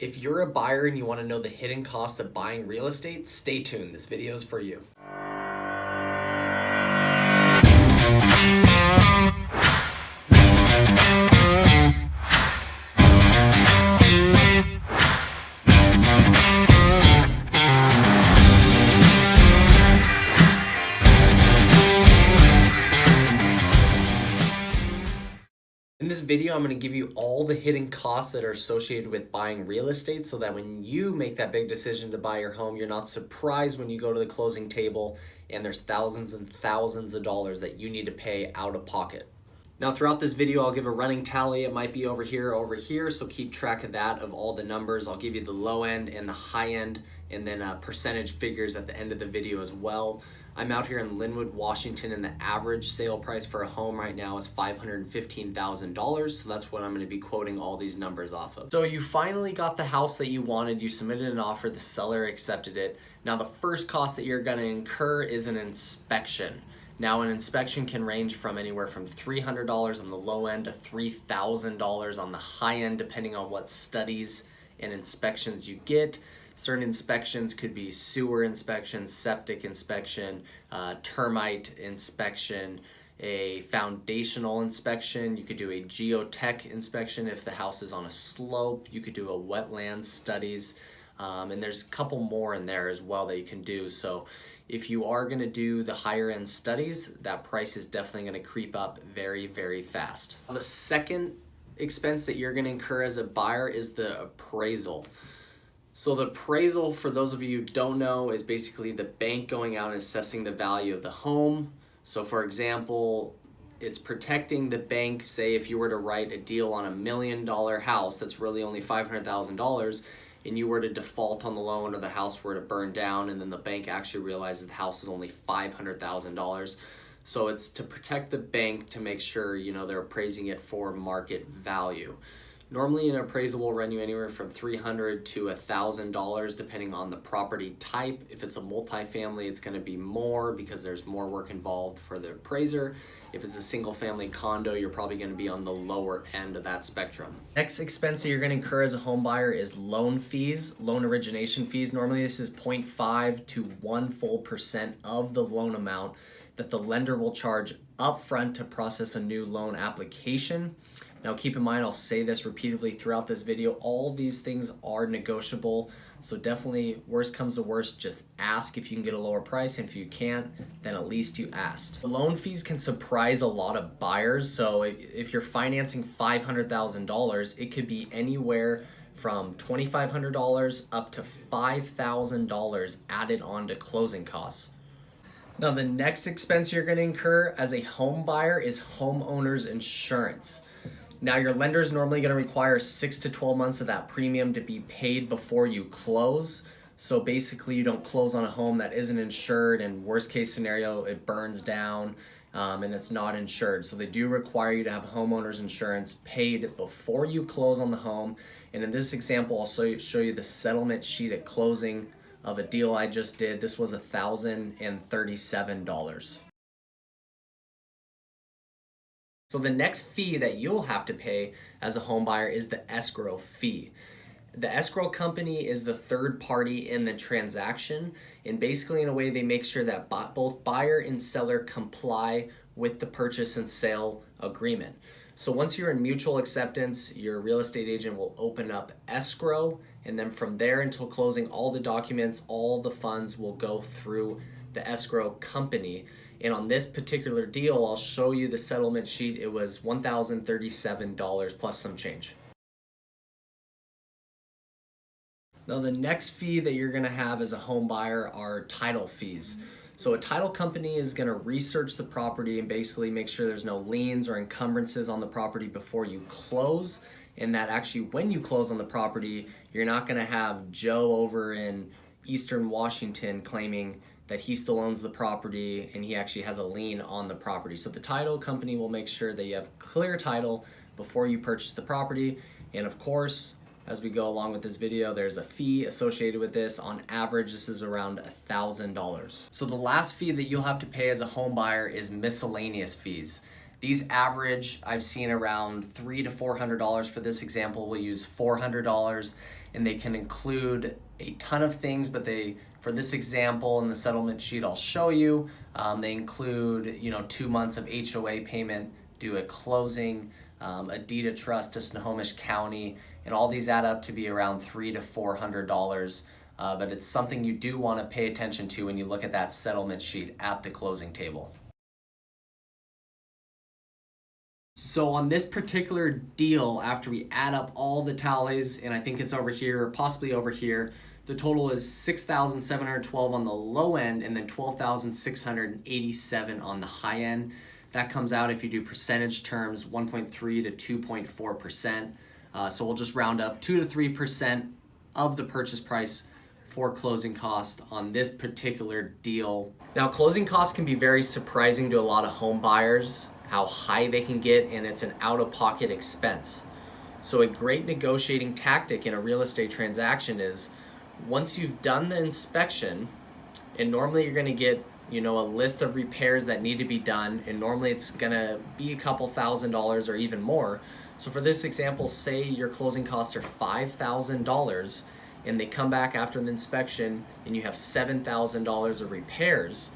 If you're a buyer and you want to know the hidden cost of buying real estate, stay tuned. This video is for you. In this video, I'm going to give you all the hidden costs that are associated with buying real estate so that when you make that big decision to buy your home, you're not surprised when you go to the closing table and there's thousands and thousands of dollars that you need to pay out of pocket. Now, throughout this video, I'll give a running tally. It might be over here, so keep track of that, of all the numbers. I'll give you the low end and the high end, and then percentage figures at the end of the video as well. I'm out here in Linwood, Washington, and the average sale price for a home right now is $515,000, so that's what I'm going to be quoting all these numbers off of. So you finally got the house that you wanted, you submitted an offer, the seller accepted it. Now the first cost that you're going to incur is an inspection. Now, an inspection can range from anywhere from $300 on the low end to $3,000 on the high end, depending on what studies and inspections you get. Certain inspections could be sewer inspection, septic inspection, termite inspection, a foundational inspection. You could do a geotech inspection if the house is on a slope. You could do a wetland studies. And there's a couple more in there as well that you can do. So if you are going to do the higher end studies, that price is definitely going to creep up very, very fast. The second expense that you're going to incur as a buyer is the appraisal. So the appraisal, for those of you who don't know, is basically the bank going out and assessing the value of the home. So for example, it's protecting the bank. Say if you were to write a deal on $1 million house that's really only $500,000, and you were to default on the loan or the house were to burn down, and then the bank actually realizes the house is only $500,000. So it's to protect the bank to make sure, they're appraising it for market value. Normally an appraisal will run you anywhere from $300 to $1,000 depending on the property type. If it's a multifamily, it's going to be more because there's more work involved for the appraiser. If it's a single family condo, you're probably going to be on the lower end of that spectrum. Next expense that you're going to incur as a home buyer is loan fees, loan origination fees. Normally this is 0.5 to 1% of the loan amount that the lender will charge upfront to process a new loan application. Now keep in mind, I'll say this repeatedly throughout this video, all these things are negotiable. So definitely, worst comes to worst, just ask if you can get a lower price. And if you can't, then at least you asked. The loan fees can surprise a lot of buyers. So if you're financing $500,000, it could be anywhere from $2,500 up to $5,000 added on to closing costs. Now the next expense you're going to incur as a home buyer is homeowners insurance. Now your lender is normally going to require 6 to 12 months of that premium to be paid before you close. So basically you don't close on a home that isn't insured, and worst case scenario it burns down and it's not insured. So they do require you to have homeowners insurance paid before you close on the home. And in this example, I'll show you the settlement sheet at closing of a deal I just did. This was $1,037. So the next fee that you'll have to pay as a home buyer is the escrow fee. The escrow company is the third party in the transaction, and basically in a way they make sure that both buyer and seller comply with the purchase and sale agreement. So once you're in mutual acceptance, your real estate agent will open up escrow, and then from there until closing, all the documents, all the funds will go through the escrow company. And on this particular deal, I'll show you the settlement sheet. It was $1,037 plus some change. Now the next fee that you're going to have as a home buyer are title fees. So a title company is going to research the property and basically make sure there's no liens or encumbrances on the property before you close, and that actually when you close on the property, you're not going to have Joe over in Eastern Washington claiming that he still owns the property and he actually has a lien on the property. So the title company will make sure that you have clear title before you purchase the property. And of course, as we go along with this video, there's a fee associated with this. On average, this is around $1,000. So the last fee that you'll have to pay as a home buyer is miscellaneous fees. These average, I've seen around $300 to $400. For this example, we'll use $400, and they can include a ton of things, but for this example in the settlement sheet I'll show you, they include 2 months of HOA payment due at closing, a deed of trust to Snohomish County, and all these add up to be around $300 to $400. But it's something you do want to pay attention to when you look at that settlement sheet at the closing table. So on this particular deal, after we add up all the tallies, and I think it's over here, or possibly over here, the total is $6,712 on the low end and then $12,687 on the high end. That comes out, if you do percentage terms, 1.3 to 2.4%. So we'll just round up 2 to 3% of the purchase price for closing cost on this particular deal. Now, closing costs can be very surprising to a lot of home buyers, how high they can get, and it's an out-of-pocket expense. So a great negotiating tactic in a real estate transaction is, once you've done the inspection, and normally you're going to get a list of repairs that need to be done, and normally it's going to be a couple $1,000s or even more. So for this example, say your closing costs are $5,000, and they come back after the inspection and you have $7,000 of repairs.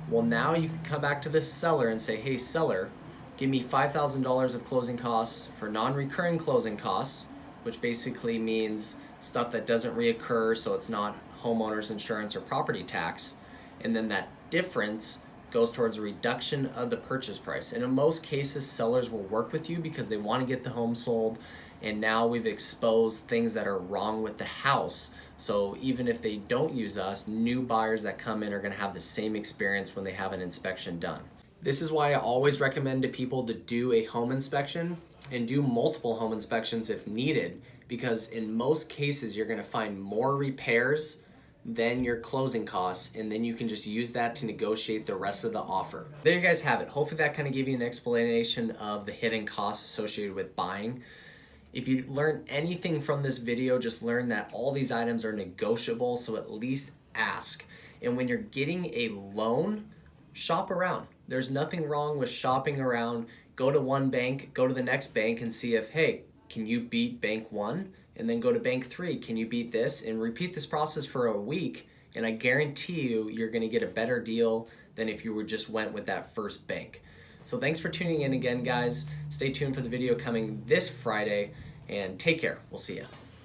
Well, now you can come back to this seller and say, hey seller, give me $5,000 of closing costs for non-recurring closing costs, which basically means stuff that doesn't reoccur, so it's not homeowners insurance or property tax. And then that difference goes towards a reduction of the purchase price. And in most cases, sellers will work with you because they want to get the home sold, and now we've exposed things that are wrong with the house. So even if they don't use us, new buyers that come in are going to have the same experience when they have an inspection done. This is why I always recommend to people to do a home inspection and do multiple home inspections if needed, because in most cases you're going to find more repairs than your closing costs, and then you can just use that to negotiate the rest of the offer. There you guys have it. Hopefully that kind of gave you an explanation of the hidden costs associated with buying. If you learned anything from this video, just learn that all these items are negotiable, so at least ask. And when you're getting a loan, shop around. There's nothing wrong with shopping around. Go to one bank, go to the next bank and see if, hey, can you beat bank one? And then go to bank three, can you beat this? And repeat this process for a week, and I guarantee you're gonna get a better deal than if you just went with that first bank. So thanks for tuning in again, guys. Stay tuned for the video coming this Friday, and take care. We'll see ya.